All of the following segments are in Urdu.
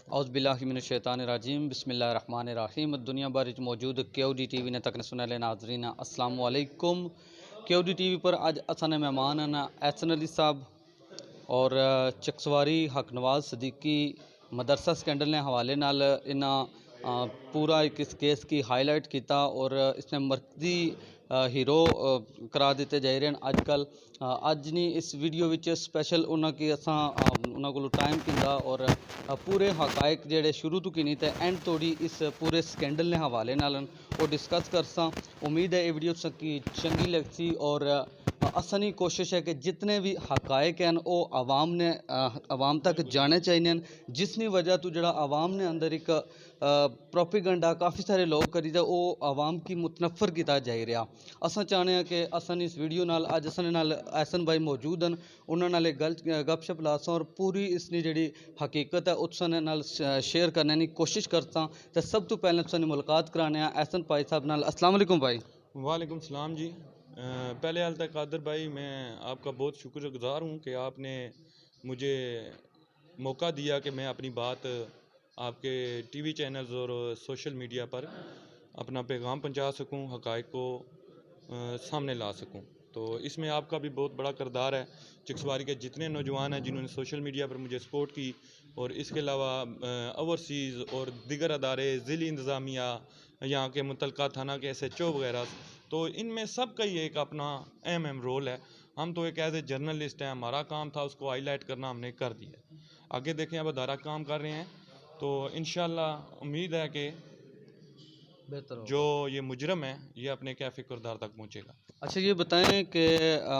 اعوذ باللہ من الشیطان الرجیم بسم اللہ الرحمن الرحیم دنیا بھر موجود کیو ڈی ٹی وی نے تک سننے لے ناظرین السلام علیکم. کیو ڈی ٹی وی پر اج اساں مہمان ہیں احسن علی صاحب اور چکسواری حق نواز صدیقی مدرسہ سکینڈل نے حوالے نال انہاں پورا ایک اس کیس کی ہائی لائٹ کیتا اور اس نے مرکزی ہیرو قرار دیتے جائے رہے ہیں اج کل. اج نہیں اس ویڈیو وچ سپیشل انہاں کی اساں انہاں کولوں ٹائم کیندا اور پورے حقائق جڑے شروع تو کینی تے اینڈ توڑی اس پورے سکینڈل نے حوالے نال وہ ڈسکس کرساں. امید ہے یہ ویڈیو کی چنگی لگسی اور اسانی کوشش ہے کہ جتنے بھی حقائق ہیں وہ عوام تک جانے چاہیے جس کی وجہ تو جڑا عوام نے اندر ایک پروپیگنڈا کافی سارے لوگ کری دا وہ عوام کی متنفر کیتا جائے رہا. اساں چاہنے ہیں کہ اساں اس ویڈیو نال اج اساں نال احسن بھائی موجود ہیں انہاں نال گپ شپ لاساں اور پوری اس کی جڑی حقیقت ہے اس نال شیئر کرنے کی کوشش کرتا. تو سب تو پہلے اساں ملاقات کرانے ہیں احسن بھائی صاحب نال. السلام علیکم بھائی. وعلیکم السلام جی. پہلے حال تک قادر بھائی میں آپ کا بہت شکر گزار ہوں کہ آپ نے مجھے موقع دیا کہ میں اپنی بات آپ کے ٹی وی چینلز اور سوشل میڈیا پر اپنا پیغام پہنچا سکوں, حقائق کو سامنے لا سکوں. تو اس میں آپ کا بھی بہت بڑا کردار ہے. چکسواری کے جتنے نوجوان ہیں جنہوں نے سوشل میڈیا پر مجھے سپورٹ کی اور اس کے علاوہ اوورسیز اور دیگر ادارے ضلعی انتظامیہ یہاں کے متعلقہ تھانہ کے ایس ایچ او وغیرہ, تو ان میں سب کا ہی ایک اپنا اہم رول ہے. ہم تو ایک ایز اے جرنلسٹ ہیں, ہمارا کام تھا اس کو ہائی لائٹ کرنا, ہم نے کر دیا. آگے دیکھیں اب ادارہ کام کر رہے ہیں تو انشاءاللہ امید ہے کہ جو یہ مجرم ہے یہ اپنے کیفے کردار تک پہنچے گا. اچھا یہ بتائیں کہ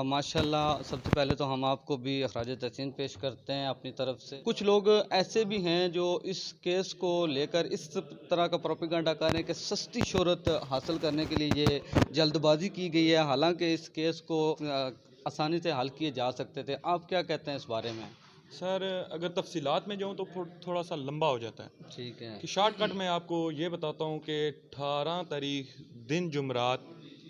ماشاءاللہ سب سے پہلے تو ہم آپ کو بھی اخراج تحسین پیش کرتے ہیں اپنی طرف سے. کچھ لوگ ایسے بھی ہیں جو اس کیس کو لے کر اس طرح کا پروپیگنڈا کر رہے ہیں کہ سستی شہرت حاصل کرنے کے لیے یہ جلد بازی کی گئی ہے, حالانکہ اس کیس کو آسانی سے حل کیے جا سکتے تھے. آپ کیا کہتے ہیں اس بارے میں؟ سر اگر تفصیلات میں جاؤں تو تھوڑا سا لمبا ہو جاتا ہے. ٹھیک ہے کہ شارٹ کٹ میں آپ کو یہ بتاتا ہوں کہ 18 تاریخ دن جمعرات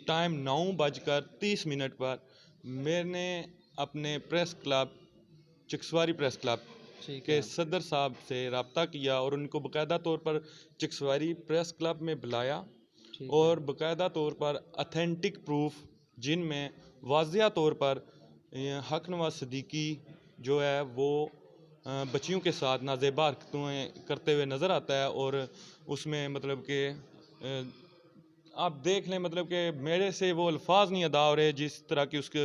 ٹائم 9:30 پر میں نے اپنے press club Chakswari press club کے صدر صاحب سے رابطہ کیا اور ان کو باقاعدہ طور پر چکسواری پریس کلب میں بلایا اور باقاعدہ طور پر اتھینٹک پروف جن میں واضح طور پر حق نواز صدیقی جو ہے وہ بچیوں کے ساتھ نازیبا حرکتیں کرتے ہوئے نظر آتا ہے, اور اس میں مطلب کہ آپ دیکھ لیں مطلب کہ میرے سے وہ الفاظ نہیں ادا ہو رہے جس طرح کی اس کے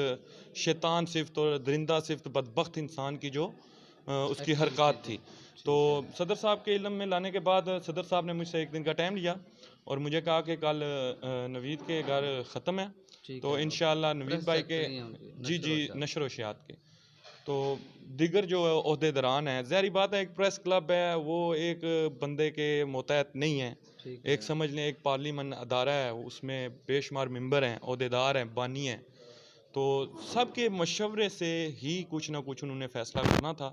شیطان صفت اور درندہ صفت بدبخت انسان کی جو اس کی حرکات تھی. تو صدر صاحب کے علم میں لانے کے بعد صدر صاحب نے مجھ سے ایک دن کا ٹائم لیا اور مجھے کہا کہ کل نوید کے گھر ختم ہے تو انشاءاللہ نوید بھائی کے جی نشر و اشاعت کے تو دیگر جو عہدے داران ہیں, ظاہری بات ہے ایک پریس کلب ہے وہ ایک بندے کے متحد نہیں ہے, ایک سمجھ لیں ایک پارلیمنٹ ادارہ ہے, اس میں بے شمار ممبر ہیں, عہدے دار ہیں, بانی ہیں, تو سب کے مشورے سے ہی کچھ نہ کچھ انہوں نے فیصلہ کرنا تھا.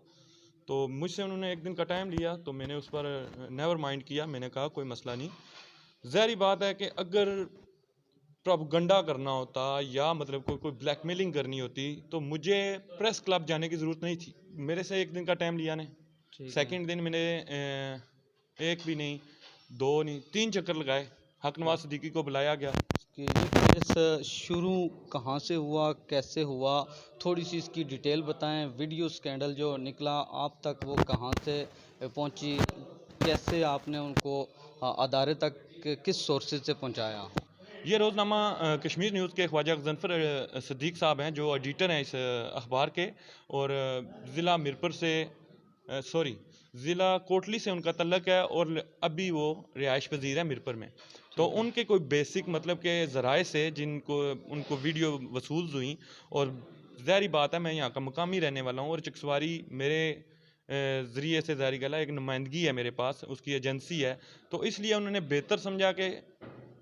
تو مجھ سے انہوں نے ایک دن کا ٹائم لیا تو میں نے اس پر نیور مائنڈ کیا. میں نے کہا کوئی مسئلہ نہیں. ظاہری بات ہے کہ اگر پروپیگنڈا کرنا ہوتا یا مطلب کوئی بلیک میلنگ کرنی ہوتی تو مجھے پریس کلب جانے کی ضرورت نہیں تھی. میرے سے ایک دن کا ٹائم لیا نے, سیکنڈ دن میں نے ایک بھی نہیں 2 نہیں 3 چکر لگائے, حق نواز صدیقی کو بلایا گیا. کہ یہ کیس شروع کہاں سے ہوا, کیسے ہوا, تھوڑی سی اس کی ڈیٹیل بتائیں. ویڈیو سکینڈل جو نکلا آپ تک وہ کہاں سے پہنچی, کیسے آپ نے ان کو ادارے تک کس سورسز سے پہنچایا؟ یہ روزنامہ کشمیر نیوز کے خواجہ غضنفر صدیق صاحب ہیں جو ایڈیٹر ہیں اس اخبار کے, اور ضلع میرپور سے ضلع کوٹلی سے ان کا تعلق ہے اور ابھی وہ رہائش پذیر ہے میرپور میں. تو ان کے کوئی بیسک مطلب کہ ذرائع سے جن کو ان کو ویڈیو وصول ہوئیں, اور ظاہری بات ہے میں یہاں کا مقامی رہنے والا ہوں اور چکسواری میرے ذریعے سے ظاہری گلا ایک نمائندگی ہے میرے پاس, اس کی ایجنسی ہے, تو اس لیے انہوں نے بہتر سمجھا کہ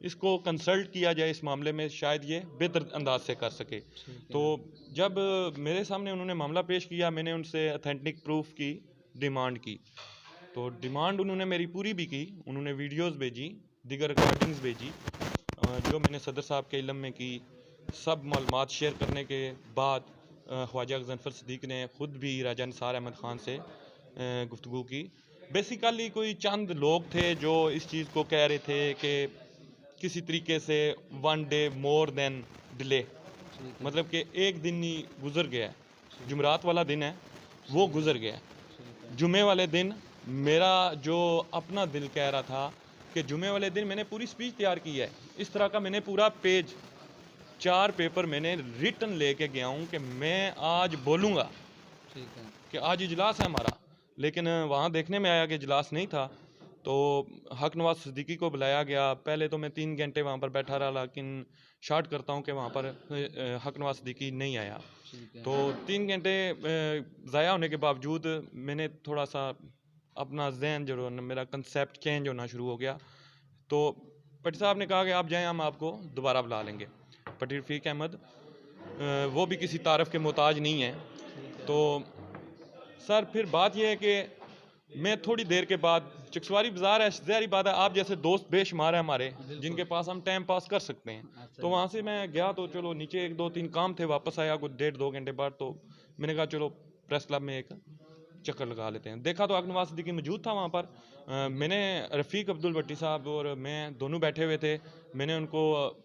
اس کو کنسلٹ کیا جائے اس معاملے میں, شاید یہ بہتر انداز سے کر سکے. تو جب میرے سامنے انہوں نے معاملہ پیش کیا میں نے ان سے اتھینٹک پروف کی ڈیمانڈ کی, تو ڈیمانڈ انہوں نے میری پوری بھی کی. انہوں نے ویڈیوز بھیجی, دیگر ریکارڈنگز بھیجی جو میں نے صدر صاحب کے علم میں کی. سب معلومات شیئر کرنے کے بعد خواجہ غضنفر صدیق نے خود بھی راجہ نثار احمد خان سے گفتگو کی بیسیکلی کوئی چند لوگ تھے جو اس چیز کو کہہ رہے تھے کہ کسی طریقے سے 1 ڈے مور دین ڈیلے، مطلب کہ ایک دن ہی گزر گیا ہے، جمعرات والا دن ہے وہ گزر گیا ہے۔ جمعے والے دن میرا جو اپنا دل کہہ رہا تھا کہ جمعے والے دن میں نے پوری سپیچ تیار کی ہے، اس طرح کا میں نے پورا پیج 4 پیپر میں نے ریٹن لے کے گیا ہوں کہ میں آج بولوں گا کہ آج اجلاس ہے ہمارا، لیکن وہاں دیکھنے میں آیا کہ اجلاس نہیں تھا، تو حق نواز صدیقی کو بلایا گیا۔ پہلے تو میں 3 گھنٹے وہاں پر بیٹھا رہا، لیکن شارٹ کرتا ہوں کہ وہاں پر حق نواز صدیقی نہیں آیا، تو 3 گھنٹے ضائع ہونے کے باوجود میں نے تھوڑا سا اپنا ذہن جو میرا کنسیپٹ چینج ہونا شروع ہو گیا، تو پٹی صاحب نے کہا کہ آپ جائیں، ہم آپ کو دوبارہ بلا لیں گے۔ پٹی رفیق احمد وہ بھی کسی تعارف کے محتاج نہیں ہیں، تو سر پھر بات یہ ہے کہ میں تھوڑی دیر کے بعد چکسواری بازار ہے، ظاہری بات ہے آپ جیسے دوست بے شمار ہیں ہمارے جن کے پاس ہم ٹائم پاس کر سکتے ہیں، تو وہاں سے میں گیا، تو چلو نیچے 1-2-3 کام تھے، واپس آیا کچھ 1.5-2 گھنٹے بعد، تو میں نے کہا چلو پریس کلب میں ایک چکر لگا لیتے ہیں۔ دیکھا تو حق نواز صدیقی موجود تھا وہاں پر، میں نے رفیق عبد البٹی صاحب اور میں دونوں بیٹھے ہوئے تھے، میں نے ان کو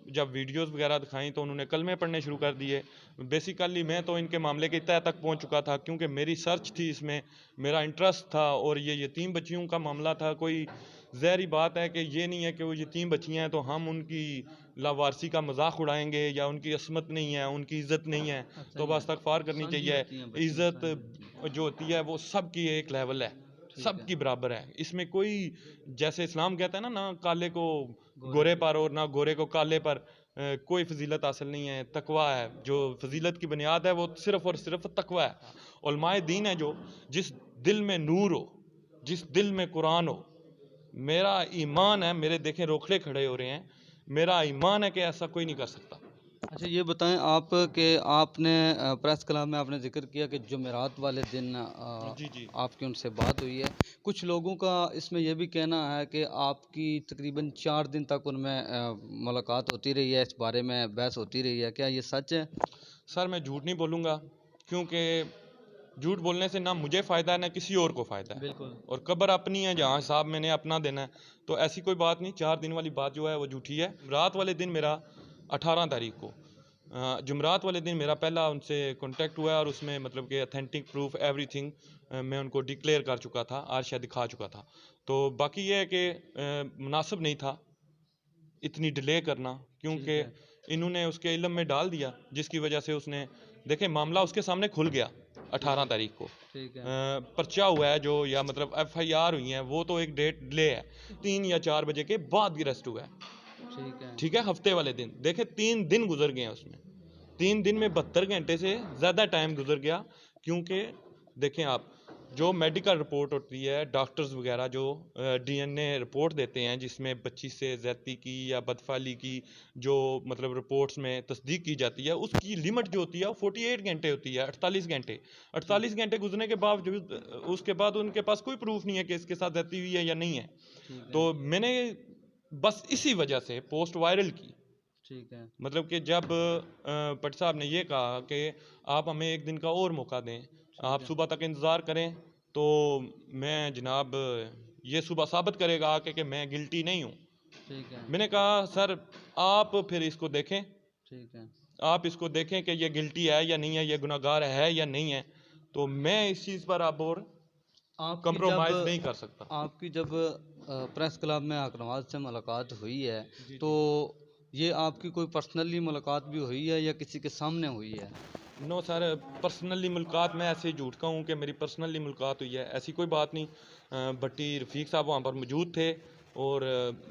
جب ویڈیوز وغیرہ دکھائیں تو انہوں نے کلمے پڑھنے شروع کر دیے۔ بیسیکلی میں تو ان کے معاملے کے تہہ تک پہنچ چکا تھا، کیونکہ میری سرچ تھی اس میں، میرا انٹرسٹ تھا، اور یہ یتیم بچیوں کا معاملہ تھا۔ کوئی ظاہری بات ہے کہ یہ نہیں ہے کہ وہ یتیم بچیاں ہیں تو ہم ان کی لاوارسی کا مذاق اڑائیں گے یا ان کی عصمت نہیں ہے، ان کی عزت نہیں ہے، تو بس استغفار کرنی چاہیے۔ عزت جو ہوتی ہے وہ سب کی ایک لیول ہے، سب کی برابر ہے، اس میں کوئی جیسے اسلام کہتا ہے نا، نہ کالے کو گورے پر اور نہ گورے کو کالے پر کوئی فضیلت حاصل نہیں ہے، تقویٰ ہے جو فضیلت کی بنیاد ہے، وہ صرف اور صرف تقویٰ ہے۔ علماء دین ہے جو جس دل میں نور ہو، جس دل میں قرآن ہو، میرا ایمان ہے، میرے دیکھیں روکھڑے کھڑے ہو رہے ہیں، میرا ایمان ہے کہ ایسا کوئی نہیں کر سکتا۔ اچھا یہ بتائیں آپ کہ آپ نے پریس کلب میں آپ نے ذکر کیا کہ جمعرات والے دن جی جی آپ کی ان سے بات ہوئی ہے، کچھ لوگوں کا اس میں یہ بھی کہنا ہے کہ آپ کی تقریباً 4 دن تک ان میں ملاقات ہوتی رہی ہے، اس بارے میں بحث ہوتی رہی ہے، کیا یہ سچ ہے؟ سر میں جھوٹ نہیں بولوں گا، کیونکہ جھوٹ بولنے سے نہ مجھے فائدہ ہے نہ کسی اور کو فائدہ ہے، بالکل اور قبر اپنی ہے، جہاں حساب میں نے اپنا دینا ہے، تو ایسی کوئی بات نہیں۔ 4 دن والی بات جو ہے وہ جھوٹی ہے۔ رات والے دن میرا 18 تاریخ کو جمعرات والے دن میرا پہلا ان سے کانٹیکٹ ہوا ہے، اور اس میں مطلب کہ اتھینٹک پروف ایوری تھنگ میں ان کو ڈکلیئر کر چکا تھا، عرشہ دکھا چکا تھا، تو باقی یہ ہے کہ مناسب نہیں تھا اتنی ڈیلے کرنا، کیونکہ انہوں نے اس کے علم میں ڈال دیا، جس کی وجہ سے اس نے دیکھیں معاملہ اس کے سامنے کھل گیا 18 تاریخ کو، پرچہ ہوا ہے جو یا مطلب FIR ہوئی ہیں، وہ تو ایک ڈیٹ ڈیلے ہے، 3 یا 4 بجے کے بعد ارسٹ ہوا ہے، ٹھیک ہے، ہفتے والے دن دیکھیں 3 دن گزر گئے ہیں اس میں، 3 دن میں 72 گھنٹے سے زیادہ ٹائم گزر گیا، کیونکہ دیکھیں آپ جو میڈیکل رپورٹ ہوتی ہے، ڈاکٹرز وغیرہ جو DNA رپورٹ دیتے ہیں جس میں بچی سے زیادتی کی یا بدفعلی کی جو مطلب رپورٹس میں تصدیق کی جاتی ہے، اس کی لمٹ جو ہوتی ہے وہ 48 گھنٹے ہوتی ہے، 48 گھنٹے گزرنے کے باوجود اس کے بعد ان کے پاس کوئی پروف نہیں ہے کہ اس کے ساتھ زیادتی ہوئی ہے یا نہیں ہے، تو میں نے بس اسی وجہ سے پوسٹ وائرل کی، مطلب کہ جب پٹ صاحب نے یہ کہا کہ آپ ہمیں 1 دن کا اور موقع دیں، آپ صبح تک انتظار کریں، تو میں جناب یہ صبح ثابت کرے گا کہ میں گلٹی نہیں ہوں۔ میں نے کہا سر آپ پھر اس کو دیکھیں، آپ اس کو دیکھیں کہ یہ گلٹی ہے یا نہیں ہے، یہ گناہ گار ہے یا نہیں ہے، تو میں اس چیز پر اب اور کمپرومائز نہیں کر سکتا۔ آپ کی جب پریس کلب میں حق نواز سے ملاقات ہوئی ہے تو یہ آپ کی کوئی پرسنلی ملاقات بھی ہوئی ہے یا کسی کے سامنے ہوئی ہے؟ نو سر، پرسنلی ملاقات میں ایسے جھوٹ کا ہوں کہ میری پرسنلی ملاقات ہوئی ہے، ایسی کوئی بات نہیں۔ بٹی رفیق صاحب وہاں پر موجود تھے، اور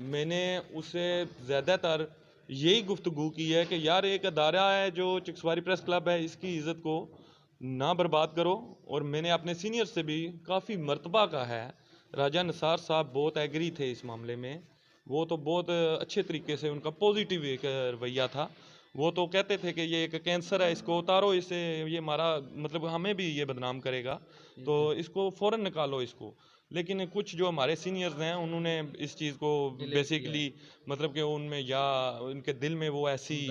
میں نے اسے زیادہ تر یہی گفتگو کی ہے کہ یار ایک ادارہ ہے جو چکسواری پریس کلب ہے، اس کی عزت کو نہ برباد کرو، اور میں نے اپنے سینئر سے بھی کافی مرتبہ کا ہے، راجہ نثار صاحب بہت ایگری تھے اس معاملے میں، وہ تو بہت اچھے طریقے سے ان کا پوزیٹیو ایک رویہ تھا، وہ تو کہتے تھے کہ یہ ایک کینسر ہے، اس کو اتارو، اسے یہ ہمارا مطلب ہمیں بھی یہ بدنام کرے گا، تو اس کو فوراً نکالو اس کو، لیکن کچھ جو ہمارے سینئرز ہیں انہوں نے اس چیز کو بیسیکلی مطلب کہ ان میں یا ان کے دل میں وہ ایسی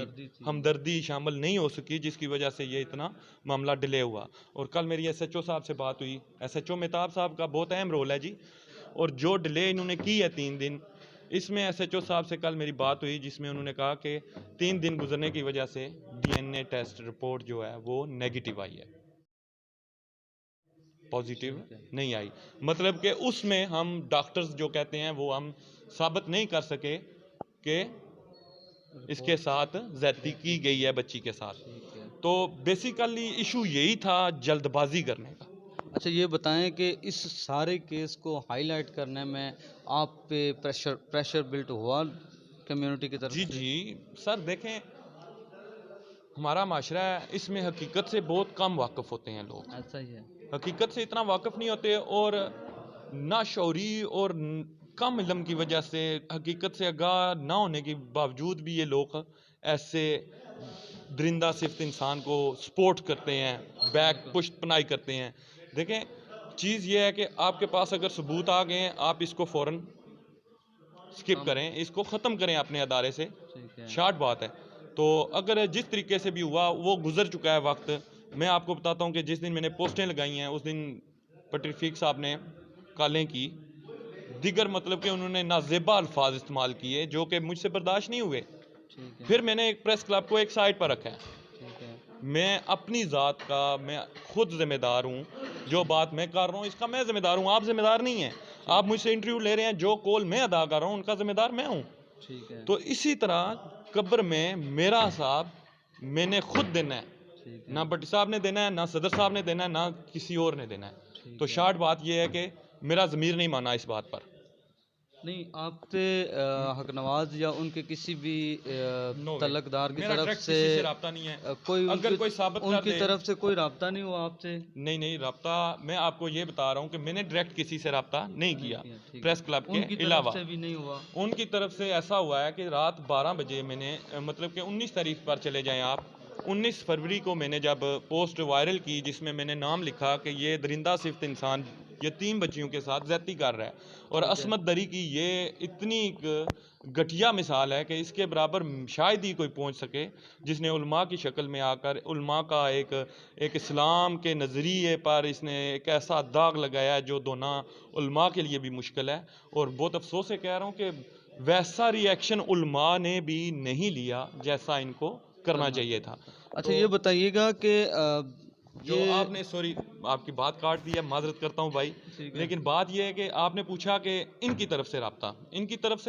ہمدردی شامل نہیں ہو سکی، جس کی وجہ سے یہ اتنا معاملہ ڈیلے ہوا۔ اور کل میری SHO صاحب سے بات ہوئی، SHO مہتاب صاحب کا بہت اہم رول ہے جی، اور جو ڈیلے انہوں نے کی ہے 3 دن، اس میں ایس ایچ او صاحب سے کل میری بات ہوئی جس میں انہوں نے کہا کہ 3 دن گزرنے کی وجہ سے DNA ٹیسٹ رپورٹ جو ہے وہ نیگیٹو آئی ہے، پازیٹیو نہیں آئی، مطلب کہ اس میں ہم ڈاکٹرز جو کہتے ہیں وہ ہم ثابت نہیں کر سکے کہ اس کے ساتھ زیادتی کی گئی ہے بچی کے ساتھ. تو بیسیکلی ایشو یہی تھا جلد بازی کرنے کا. اچھا یہ بتائیں کہ اس سارے کیس کو ہائی لائٹ کرنے میں آپ پہ پریشر بلٹ ہوا کمیونٹی کی طرف جی سے؟ جی سر دیکھیں، ہمارا معاشرہ ہے، اس میں حقیقت سے بہت کم واقف ہوتے ہیں لوگ، ایسا ہی ہے. حقیقت سے اتنا واقف نہیں ہوتے، اور ناشعوری اور کم علم کی وجہ سے، حقیقت سے آگاہ نہ ہونے کے باوجود بھی یہ لوگ ایسے درندہ صفت انسان کو سپورٹ کرتے ہیں، بیک پشت پنائی کرتے ہیں. دیکھیں چیز یہ ہے کہ آپ کے پاس اگر ثبوت آ گئے ہیں، آپ اس کو فوراً سکپ کریں، اس کو ختم کریں اپنے ادارے سے، ٹھیک ہے. شارٹ بات ہے. تو اگر جس طریقے سے بھی ہوا وہ گزر چکا ہے وقت. میں آپ کو بتاتا ہوں کہ جس دن میں نے پوسٹیں لگائی ہیں اس دن پٹری فیق صاحب نے کالیں کی، دیگر مطلب کہ انہوں نے نازیبا الفاظ استعمال کیے جو کہ مجھ سے برداشت نہیں ہوئے. ٹھیک ہے. پھر میں نے ایک پریس کلب کو ایک سائٹ پر رکھا ہے. ٹھیک ہے. میں اپنی ذات کا میں خود ذمہ دار ہوں، جو بات میں کر رہا ہوں اس کا میں ذمہ دار ہوں، آپ ذمہ دار نہیں ہیں. آپ مجھ سے انٹرویو لے رہے ہیں، جو کول میں ادا کر رہا ہوں ان کا ذمہ دار میں ہوں. ٹھیک ہے. تو اسی طرح قبر میں میرا حساب میں نے خود دینا ہے، ٹھیک ہے. نہ بٹی صاحب نے دینا ہے، نہ صدر صاحب نے دینا ہے، نہ کسی اور نے دینا ہے. ٹھیک تو ہے. شارٹ بات یہ ہے کہ میرا ضمیر نہیں مانا اس بات پر. نہیں آپ سے حق نواز یا ان کے کسی بھی تعلق دار کی میرا طرف ڈائریکٹ سے کسی سے رابطہ نہیں ہے. کوئی اگر کوئی ثابت ان کر کی دے، طرف سے کوئی رابطہ نہیں ہوا آپ سے؟ نہیں رابطہ میں آپ کو یہ بتا رہا ہوں کہ میں نے ڈائریکٹ کسی سے رابطہ نہیں کیا ٹھیک پریس ہے. کلب کے ان کی طرف علاوہ. سے بھی نہیں ہوا؟ ان کی طرف سے ایسا ہوا ہے کہ رات 12 بجے میں نے مطلب کہ 19 تاریخ پر چلے جائیں آپ، 19 فروری کو میں نے جب پوسٹ وائرل کی جس میں نے نام لکھا کہ یہ درندہ صفت انسان یتیم بچیوں کے ساتھ زیادتی کر رہا ہے، اور عصمت دری کی یہ اتنی گھٹیا مثال ہے کہ اس کے برابر شاید ہی کوئی پہنچ سکے، جس نے علماء کی شکل میں آ کر علماء کا ایک اسلام کے نظریے پر اس نے ایک ایسا داغ لگایا ہے جو دھونا علماء کے لیے بھی مشکل ہے. اور بہت افسوس سے کہہ رہا ہوں کہ ویسا ری ایکشن علماء نے بھی نہیں لیا جیسا ان کو کرنا چاہیے تھا. اچھا یہ بتائیے گا کہ جو آپ نے سوری آپ کی بات کاٹ دی ہے، معذرت کرتا ہوں بھائی، لیکن بات یہ ہے کہ آپ نے پوچھا کہ ان کی طرف سے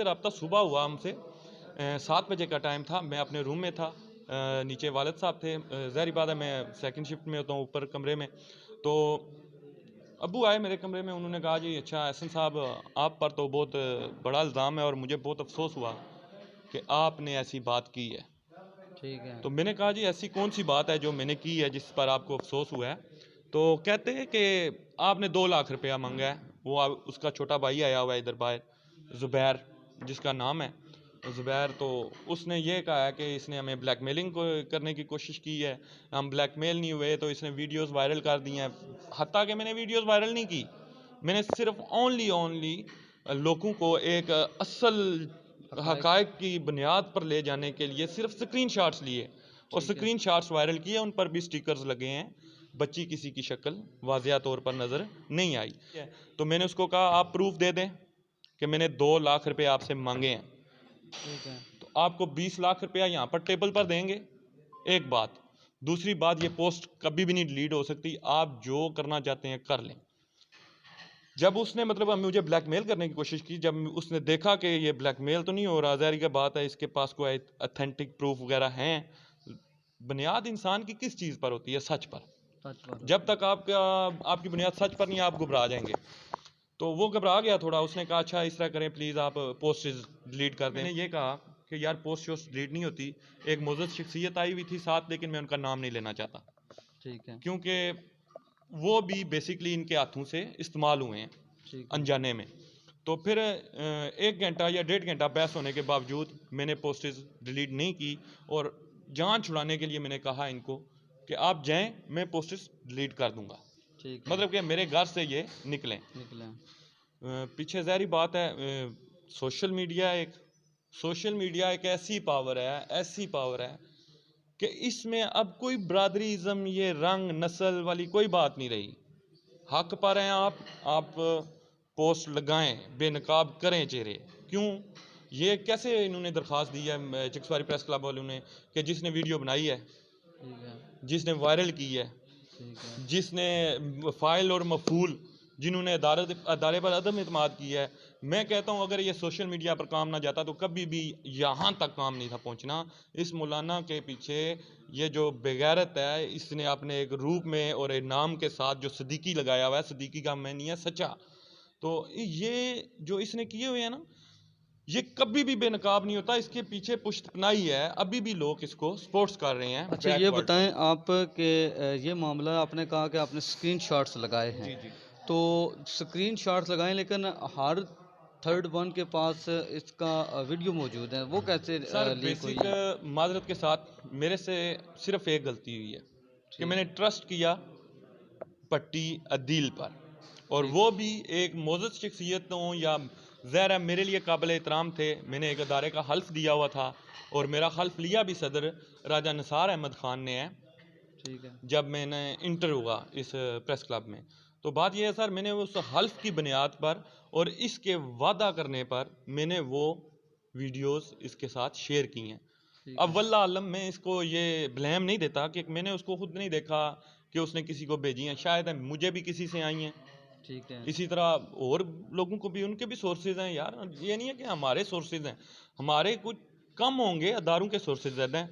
رابطہ صبح ہوا ہم سے. 7 بجے کا ٹائم تھا، میں اپنے روم میں تھا، نیچے والد صاحب تھے، ظاہری بات ہے میں سیکنڈ شفٹ میں ہوتا ہوں اوپر کمرے میں. تو ابو آئے میرے کمرے میں، انہوں نے کہا جی اچھا احسن صاحب آپ پر تو بہت بڑا الزام ہے اور مجھے بہت افسوس ہوا کہ آپ نے ایسی بات کی ہے. ٹھیک ہے. تو میں نے کہا جی ایسی کون سی بات ہے جو میں نے کی ہے جس پر آپ کو افسوس ہوا ہے؟ تو کہتے ہیں کہ آپ نے 2 لاکھ روپیہ مانگا ہے. وہ اس کا چھوٹا بھائی آیا ہوا ہے ادھر باہر، زبیر جس کا نام ہے زبیر. تو اس نے یہ کہا ہے کہ اس نے ہمیں بلیک میلنگ کرنے کی کوشش کی ہے. ہم بلیک میل نہیں ہوئے تو اس نے ویڈیوز وائرل کر دی ہیں. حتیٰ کہ میں نے ویڈیوز وائرل نہیں کی، میں نے صرف اونلی لوگوں کو ایک اصل حقائق کی بنیاد پر لے جانے کے لیے صرف سکرین شاٹس لیے اور سکرین شاٹس وائرل کیے. ان پر بھی سٹیکرز لگے ہیں، بچی کسی کی شکل واضح طور پر نظر نہیں آئی. تو میں نے اس کو کہا آپ پروف دے دیں کہ میں نے 2 لاکھ روپے آپ سے مانگے ہیں. ٹھیک ہے. تو آپ کو 20 لاکھ روپیہ یہاں پر ٹیبل پر دیں گے، ایک بات. دوسری بات، یہ پوسٹ کبھی بھی نہیں ڈیلیٹ ہو سکتی، آپ جو کرنا چاہتے ہیں کر لیں. جب اس نے مطلب مجھے بلیک میل کرنے کی کوشش کی، جب اس نے دیکھا کہ یہ بلیک میل تو نہیں ہو رہا، ظاہر کی بات ہے اس کے پاس کوئی اتھینٹک پروف وغیرہ ہیں. بنیاد انسان کی کس چیز پر ہوتی ہے؟ سچ پر. جب تک آپ کی بنیاد سچ پر نہیں، آپ گھبرا جائیں گے. تو وہ گھبرا گیا تھوڑا، اس نے کہا اچھا اس طرح کریں پلیز آپ پوسٹ ڈیلیٹ کر دیں. میں نے یہ کہا کہ یار پوسٹ ڈیلیٹ نہیں ہوتی. ایک معزز شخصیت آئی ہوئی تھی ساتھ، لیکن میں ان کا نام نہیں لینا چاہتا. ٹھیک ہے. کیونکہ وہ بھی بیسکلی ان کے ہاتھوں سے استعمال ہوئے ہیں انجانے میں. تو پھر 1 گھنٹہ یا 1.5 گھنٹہ بحث ہونے کے باوجود میں نے پوسٹز ڈیلیٹ نہیں کی، اور جان چھڑانے کے لیے میں نے کہا ان کو کہ آپ جائیں، میں پوسٹز ڈیلیٹ کر دوں گا، مطلب کہ میرے گھر سے یہ نکلیں. پیچھے ظاہری بات ہے سوشل میڈیا ایک ایسی پاور ہے کہ اس میں اب کوئی برادری ازم، یہ رنگ نسل والی کوئی بات نہیں رہی. حق پر ہیں آپ پوسٹ لگائیں، بے نقاب کریں چہرے. کیوں؟ یہ کیسے انہوں نے درخواست دی ہے چکسواری پریس کلب والوں نے کہ جس نے ویڈیو بنائی ہے، ٹھیک ہے جس نے وائرل کی ہے، ٹھیک ہے جس نے فائل اور مفعول، جنہوں نے ادارے پر عدم اعتماد کیا ہے. میں کہتا ہوں اگر یہ سوشل میڈیا پر کام نہ جاتا تو کبھی بھی یہاں تک کام نہیں تھا پہنچنا. اس مولانا کے پیچھے یہ جو بغیرت ہے، اس نے اپنے ایک روپ میں اور ایک نام کے ساتھ جو صدیقی لگایا ہوا ہے، صدیقی کا میں نہیں ہے سچا. تو یہ جو اس نے کیے ہوئے ہیں نا، یہ کبھی بھی بے نقاب نہیں ہوتا. اس کے پیچھے پشت پناہی ہے، ابھی بھی لوگ اس کو سپورٹس کر رہے ہیں. اچھا یہ بتائیں آپ کہ یہ معاملہ آپ نے کہا کہ آپ نے سکرین شاٹس لگائے ہیں، جی جی تو سکرین شاٹس لگائیں لیکن ہر تھرڈ ون کے پاس اس کا ویڈیو موجود ہے، وہ کیسے سر لیک ہوئی بیسک ہے؟ معذرت کے ساتھ میرے سے صرف ایک غلطی ہوئی ہے کہ میں نے ٹرسٹ کیا پٹی عدیل پر، اور ٹھیک وہ بھی ایک معزز شخصیت ہوں یا ظاہر ہے میرے لیے قابل احترام تھے. میں نے ایک ادارے کا حلف دیا ہوا تھا اور میرا حلف لیا بھی صدر راجہ نثار احمد خان نے ہے ٹھیک ہے جب میں نے انٹر ہوا اس پریس کلب میں. تو بات یہ ہے سر، میں نے اس حلف کی بنیاد پر اور اس کے وعدہ کرنے پر میں نے وہ ویڈیوز اس کے ساتھ شیئر کی ہیں. ٹھیک اب ہے واللہ عالم میں اس کو یہ بلیم نہیں دیتا کہ میں نے اس کو خود نہیں دیکھا کہ اس نے کسی کو بھیجی ہیں، شاید مجھے بھی کسی سے آئی ہیں. ٹھیک ہے اسی طرح اور لوگوں کو بھی ان کے بھی سورسز ہیں یار. یہ نہیں ہے کہ ہمارے سورسز ہیں، ہمارے کچھ کم ہوں گے، اداروں کے سورسز زیادہ ہیں.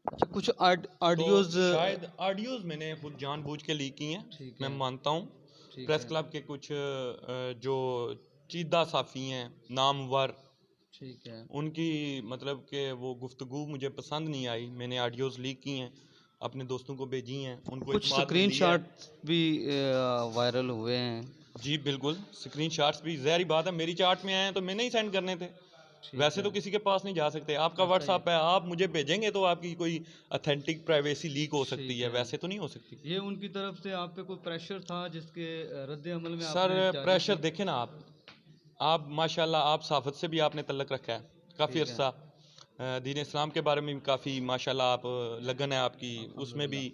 اچھا کچھ تو آڈیوز شاید آڈیوز میں نے خود جان بوجھ کے لیک کی ہیں، ٹھیک میں ہے مانتا ہوں. ٹھیک پریس ہے کلب کے کچھ جو چیدہ صحافی ہیں نامور، ٹھیک ہے ان کی مطلب کہ وہ گفتگو مجھے پسند نہیں آئی. میں نے آڈیوز لیک کی ہیں، اپنے دوستوں کو بھیجی ہیں، ان کو کچھ اعتماد میں سکرین لیا ہے. شاٹ بھی وائرل ہوئے ہیں. جی بالکل، سکرین شاٹس بھی ظاہری بات ہے میری چارٹ میں آئے ہیں تو میں نہیں سینڈ کرنے تھے. ٹھیک ویسے ہے تو کسی کے پاس نہیں جا سکتے. آپ کا اچھا واٹس ایپ ہے، آپ مجھے بھیجیں گے تو آپ کی کوئی اتھینٹک پرائیویسی لیک ہو ٹھیک سکتی ہے، ویسے تو نہیں ہو سکتی. یہ ان کی طرف سے آپ پہ کوئی پریشر تھا جس کے رد عمل میں آپ سر نے جاری پریشر کی؟ دیکھیں نا، آپ ماشاءاللہ آپ صحافت سے بھی آپ نے تعلق رکھا ہے کافی ٹھیک ہے عرصہ، دین اسلام کے بارے میں بھی کافی ماشاءاللہ آپ لگن ہے آپ کی، اس میں بھی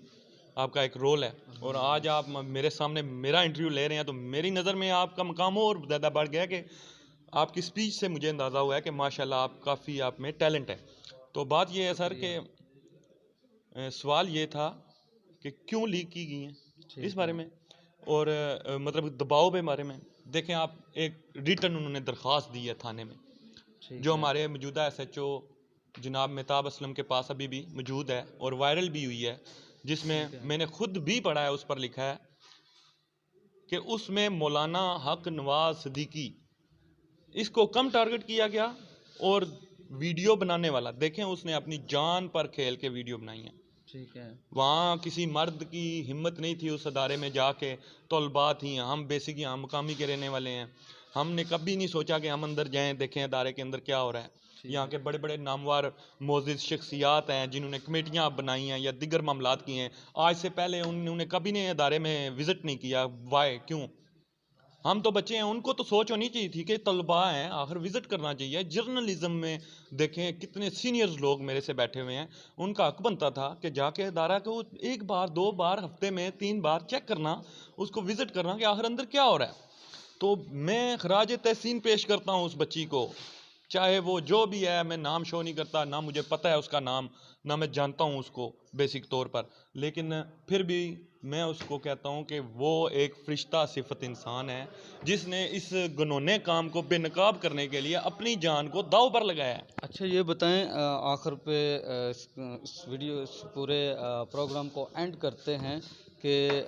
آپ کا ایک رول ہے. اور آج آپ میرے سامنے میرا انٹرویو لے رہے ہیں تو میری نظر میں آپ کا مقام اور زیادہ بڑھ گیا کہ آپ کی سپیچ سے مجھے اندازہ ہوا ہے کہ ماشاءاللہ آپ کافی آپ میں ٹیلنٹ ہے. تو بات یہ ہے سر کہ سوال یہ تھا کہ کیوں لیک کی گئی ہیں اس ٹھیک بارے ہے میں، اور مطلب دباؤ کے بارے میں. دیکھیں آپ، ایک ریٹن انہوں نے درخواست دی ہے تھانے میں، ٹھیک جو ہے ہمارے موجودہ ایس ایچ او جناب مہتاب اسلم کے پاس ابھی بھی موجود ہے اور وائرل بھی ہوئی ہے، جس میں ٹھیک ہے میں نے خود بھی پڑھا ہے. اس پر لکھا ہے کہ اس میں مولانا حق نواز صدیقی اس کو کم ٹارگٹ کیا گیا، اور ویڈیو بنانے والا دیکھیں اس نے اپنی جان پر کھیل کے ویڈیو بنائی ہیں. ٹھیک ہے وہاں کسی مرد کی ہمت نہیں تھی اس ادارے میں جا کے، طلباء تھیں، ہم بیسک یہاں مقامی کے رہنے والے ہیں، ہم نے کبھی نہیں سوچا کہ ہم اندر جائیں دیکھیں ادارے کے اندر کیا ہو رہا ہے. یہاں کے بڑے بڑے نامور معزز شخصیات ہیں جنہوں نے کمیٹیاں بنائی ہیں یا دیگر معاملات کیے ہیں، آج سے پہلے انہوں نے کبھی نہیں ادارے میں وزٹ نہیں کیا. وائے؟ کیوں؟ ہم تو بچے ہیں، ان کو تو سوچ ہونی چاہیے تھی کہ طلباء ہیں آخر وزٹ کرنا چاہیے. جرنلزم میں دیکھیں کتنے سینئرز لوگ میرے سے بیٹھے ہوئے ہیں، ان کا حق بنتا تھا کہ جا کے ادارہ کو ایک بار 2 بار ہفتے میں 3 بار چیک کرنا، اس کو وزٹ کرنا کہ آخر اندر کیا ہو رہا ہے. تو میں خراج تحسین پیش کرتا ہوں اس بچی کو، چاہے وہ جو بھی ہے. میں نام شو نہیں کرتا، نہ مجھے پتہ ہے اس کا نام، نہ میں جانتا ہوں اس کو بیسک طور پر، لیکن پھر بھی میں اس کو کہتا ہوں کہ وہ ایک فرشتہ صفت انسان ہے جس نے اس گنونے کام کو بے نقاب کرنے کے لیے اپنی جان کو داؤ پر لگایا ہے. اچھا یہ بتائیں آخر پہ اس ویڈیو اس پورے پروگرام کو اینڈ کرتے ہیں کہ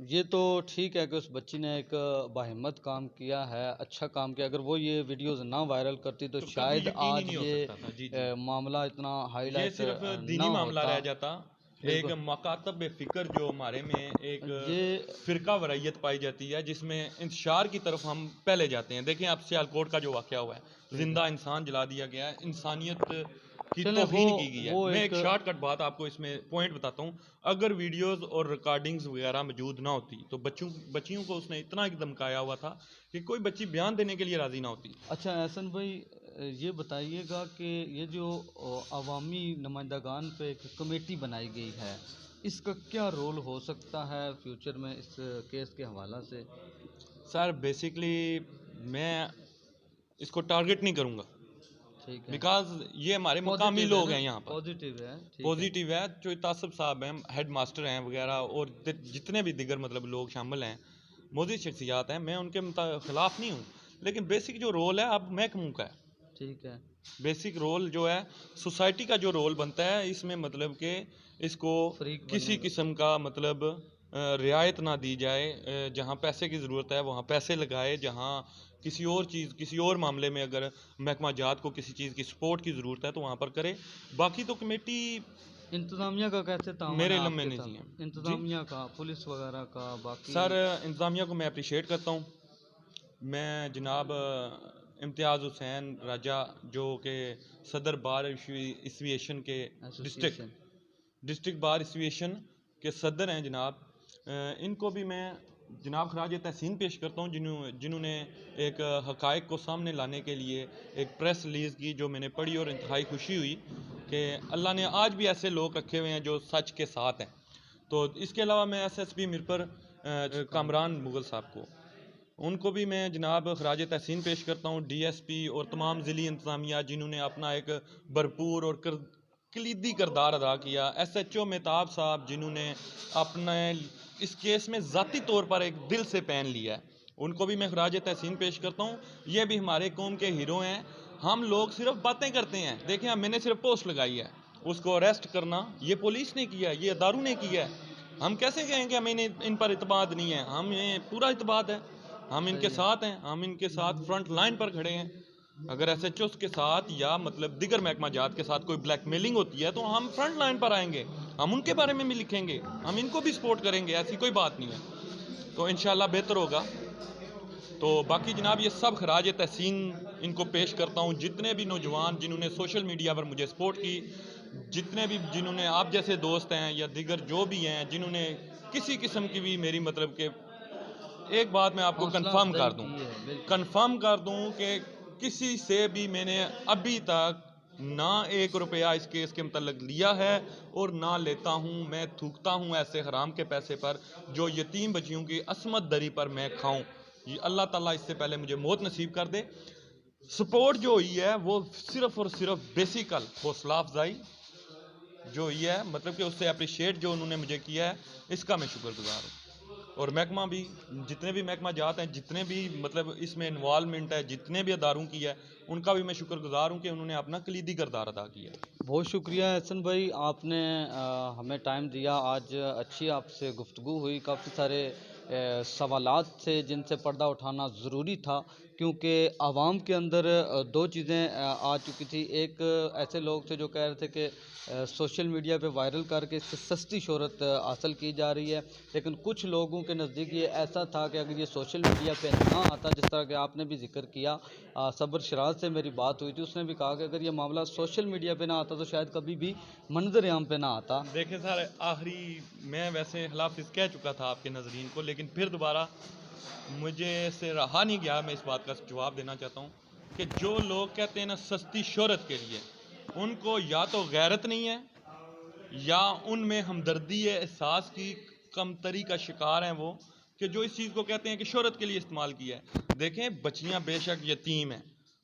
یہ تو ٹھیک ہے کہ اس بچی نے ایک باہمت کام کیا ہے، اچھا کام کیا. اگر وہ یہ ویڈیوز نہ وائرل کرتی تو کبھی شاید یقین ہی آج نہیں ہو یہ سکتا تھا. جی جی، معاملہ اتنا ہائی یہ لائٹ صرف نہ دینی معاملہ ہوتا. رہ جاتا. ایک بالکل مکاتب فکر جو ہمارے میں ایک یہ فرقہ واریت پائی جاتی ہے، جس میں انتشار کی طرف ہم پہلے جاتے ہیں. دیکھیں آپ سیالکوٹ کا جو واقعہ ہوا ہے، زندہ انسان جلا دیا گیا ہے، انسانیت کی چلیں توہین کی گئی ہے. وہ میں ایک شارٹ کٹ بات آپ کو اس میں پوائنٹ بتاتا ہوں. اگر ویڈیوز اور ریکارڈنگز وغیرہ موجود نہ ہوتی تو بچیوں کو اس نے اتنا دھمکایا ہوا تھا کہ کوئی بچی بیان دینے کے لیے راضی نہ ہوتی. اچھا احسن بھائی یہ بتائیے گا کہ یہ جو عوامی نمائندگان پہ ایک کمیٹی بنائی گئی ہے، اس کا کیا رول ہو سکتا ہے فیوچر میں اس کیس کے حوالہ سے؟ سر بیسکلی میں اس کو ٹارگٹ نہیں کروں گا ٹھیک ہے، بیکاز یہ ہمارے مقامی لوگ ہیں یہاں پر. پازیٹیو ہے، ٹھیک ہے، پازیٹیو ہے. جو تعصب صاحب ہیں، ہیڈ ماسٹر ہیں وغیرہ، اور جتنے بھی دیگر مطلب لوگ شامل ہیں، موزی شخصیات ہیں، میں ان کے خلاف نہیں ہوں، لیکن بیسک جو رول ہے اب محکموں کا ہے. ٹھیک ہے، بیسک رول جو ہے سوسائٹی کا جو رول بنتا ہے، اس میں مطلب کہ اس کو فریق کسی بننے کا، قسم کا مطلب رعایت نہ دی جائے. جہاں پیسے کی ضرورت ہے وہاں پیسے لگائے، جہاں کسی اور چیز کسی اور معاملے میں اگر محکمہ جات کو کسی چیز کی سپورٹ کی ضرورت ہے تو وہاں پر کرے. باقی تو کمیٹی انتظامیہ کا کیسے تعاون میرے ہے علم آپ میں کے نہیں ہے. ساتھ؟ جی انتظامیہ کا، پولیس وغیرہ کا، باقی سر، انتظامیہ کو میں اپریشیٹ کرتا ہوں. میں جناب امتیاز حسین راجہ، جو کہ صدر بار ایسوسیشن کے ایسوسیشن، ڈسٹرکٹ بار ایسوسیشن کے صدر ہیں جناب، ان کو بھی میں جناب خراج تحسین پیش کرتا ہوں، جنہوں نے ایک حقائق کو سامنے لانے کے لیے ایک پریس ریلیز کی، جو میں نے پڑھی اور انتہائی خوشی ہوئی کہ اللہ نے آج بھی ایسے لوگ رکھے ہوئے ہیں جو سچ کے ساتھ ہیں. تو اس کے علاوہ میں ایس ایس پی میر کامران مغل صاحب کو، ان کو بھی میں جناب خراج تحسین پیش کرتا ہوں. ڈی ایس پی اور تمام ضلعی انتظامیہ جنہوں نے اپنا ایک بھرپور اور کلیدی کردار ادا کیا. ایس ایچ او مہتاب صاحب جنہوں نے اپنے اس کیس میں ذاتی طور پر ایک دل سے پین لیا ہے، ان کو بھی میں خراج تحسین پیش کرتا ہوں. یہ بھی ہمارے قوم کے ہیرو ہیں. ہم لوگ صرف باتیں کرتے ہیں. دیکھیں میں نے صرف پوسٹ لگائی ہے، اس کو اریسٹ کرنا یہ پولیس نے کیا ہے، یہ اداروں نے کیا ہے. ہم کیسے کہیں کہ ہمیں ان پر اعتماد نہیں ہے؟ ہمیں پورا اعتماد ہے، ہم ان کے صحیح ہے، ساتھ ہیں، ہم ان کے ساتھ فرنٹ لائن پر کھڑے ہیں. اگر ایس ایچ اوز کے ساتھ یا مطلب دیگر محکمہ جات کے ساتھ کوئی بلیک میلنگ ہوتی ہے تو ہم فرنٹ لائن پر آئیں گے، ہم ان کے بارے میں بھی لکھیں گے، ہم ان کو بھی سپورٹ کریں گے. ایسی کوئی بات نہیں ہے. تو انشاءاللہ بہتر ہوگا. تو باقی جناب یہ سب خراج تحسین ان کو پیش کرتا ہوں. جتنے بھی نوجوان جنہوں نے سوشل میڈیا پر مجھے سپورٹ کی، جتنے بھی جنہوں نے آپ جیسے دوست ہیں یا دیگر جو بھی ہیں جنہوں نے کسی قسم کی بھی میری مطلب کہ ایک بات میں آپ کو حوصلہ کنفرم افزائی کر دوں، کی ہے، بالکل، کہ کسی سے بھی میں نے ابھی تک نہ 1 روپیہ اس کیس کے متعلق لیا ہے اور نہ لیتا ہوں. میں تھوکتا ہوں ایسے حرام کے پیسے پر جو یتیم بچیوں کی عصمت دری پر میں کھاؤں. یہ اللہ تعالیٰ اس سے پہلے مجھے موت نصیب کر دے. سپورٹ جو ہوئی ہے وہ صرف اور صرف بیسیکل حوصلہ افزائی جو ہوئی ہے، مطلب کہ اس سے اپریشیٹ جو انہوں نے مجھے کیا ہے، اس کا میں شکر گزار ہوں. اور محکمہ بھی، جتنے بھی محکمہ جات ہیں، جتنے بھی مطلب اس میں انوالومنٹ ہے، جتنے بھی اداروں کی ہے، ان کا بھی میں شکر گزار ہوں کہ انہوں نے اپنا کلیدی کردار ادا کیا. بہت شکریہ احسن بھائی، آپ نے ہمیں ٹائم دیا. آج اچھی آپ سے گفتگو ہوئی، کافی سارے سوالات تھے جن سے پردہ اٹھانا ضروری تھا، کیونکہ عوام کے اندر دو چیزیں آ چکی تھی. ایک ایسے لوگ تھے جو کہہ رہے تھے کہ سوشل میڈیا پہ وائرل کر کے اس سے سستی شہرت حاصل کی جا رہی ہے، لیکن کچھ لوگوں کے نزدیک یہ ایسا تھا کہ اگر یہ سوشل میڈیا پہ نہ آتا، جس طرح کہ آپ نے بھی ذکر کیا، صبر شراز سے میری بات ہوئی تھی، اس نے بھی کہا کہ اگر یہ معاملہ سوشل میڈیا پہ نہ آتا تو شاید کبھی بھی منظر عام پہ نہ آتا. دیکھیں سر، آخری میں ویسے حلافظ کہہ چکا تھا آپ کے ناظرین کو، لیکن پھر دوبارہ مجھے سے رہا نہیں گیا. میں اس بات کا جواب دینا چاہتا ہوں کہ جو لوگ کہتے ہیں نا سستی شہرت کے لیے، ان کو یا تو غیرت نہیں ہے یا ان میں ہمدردی احساس کی کمتری کا شکار ہیں وہ، کہ جو اس چیز کو کہتے ہیں کہ شہرت کے لیے استعمال کیا ہے. دیکھیں بچیاں بے شک یتیم ہیں،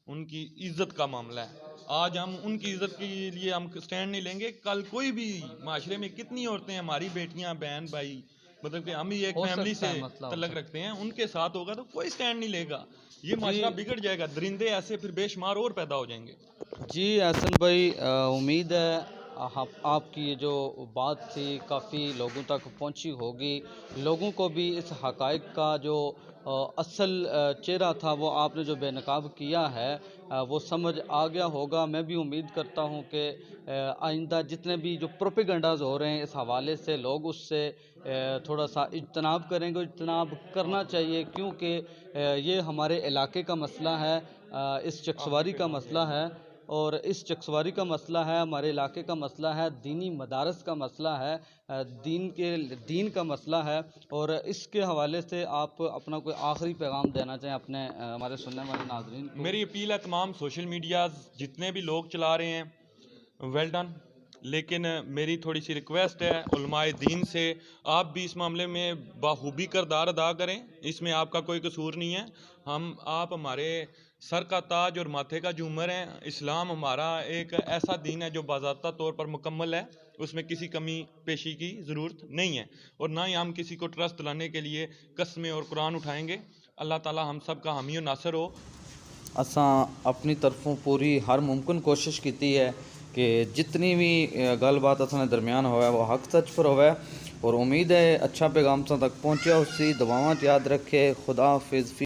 ان کی عزت کا معاملہ ہے. آج ہم ان کی عزت کے لیے ہم سٹینڈ نہیں لیں گے، کل کوئی بھی معاشرے میں کتنی عورتیں، ہماری بیٹیاں، بہن، بھائی، مطلب کہ ہم ہی ایک ہو فیملی سکتا سے ہے مسئلہ ہو تعلق سکتا رکھتے ہیں، ان کے ساتھ ہوگا تو کوئی سٹینڈ نہیں لے گا. یہ ہے. معاشرہ جی بگڑ جائے گا. درندے ایسے پھر بے شمار اور پیدا ہو جائیں گے. جی احسن بھائی، امید ہے آپ کی یہ جو بات تھی کافی لوگوں تک پہنچی ہوگی. لوگوں کو بھی اس حقائق کا جو اصل چہرہ تھا وہ آپ نے جو بے نقاب کیا ہے وہ سمجھ آ گیا ہوگا. میں بھی امید کرتا ہوں کہ آئندہ جتنے بھی جو پروپیگنڈاز ہو رہے ہیں اس حوالے سے، لوگ اس سے تھوڑا سا اجتناب کریں گے. اجتناب کرنا چاہیے، کیونکہ یہ ہمارے علاقے کا مسئلہ ہے، اس چکسواری کا مسئلہ ہے، اور اس چکسواری کا مسئلہ ہے، ہمارے علاقے کا مسئلہ ہے، دینی مدارس کا مسئلہ ہے، دین کا مسئلہ ہے. اور اس کے حوالے سے آپ اپنا کوئی آخری پیغام دینا چاہیں اپنے ہمارے سننے والے ناظرین کو؟ میری اپیل ہے تمام سوشل میڈیاز جتنے بھی لوگ چلا رہے ہیں، ویل ڈن. لیکن میری تھوڑی سی ریکویسٹ ہے علماء دین سے، آپ بھی اس معاملے میں بخوبی کردار ادا کریں، اس میں آپ کا کوئی قصور نہیں ہے. آپ ہمارے سر کا تاج اور ماتھے کا جھومر ہیں. اسلام ہمارا ایک ایسا دین ہے جو باضابطہ طور پر مکمل ہے، اس میں کسی کمی پیشی کی ضرورت نہیں ہے، اور نہ ہی ہم کسی کو ٹرسٹ دلانے کے لیے قسمیں اور قرآن اٹھائیں گے. اللہ تعالی ہم سب کا حامی و ناصر ہو. اساں اپنی طرفوں پوری ہر ممکن کوشش کیتی ہے کہ جتنی بھی گل بات اساں دے درمیان ہوئے وہ حق سچ پر ہوئے، اور امید ہے اچھا پیغام تک پہنچیا. اسی دعاواں یاد رکھے. خدا حافظ.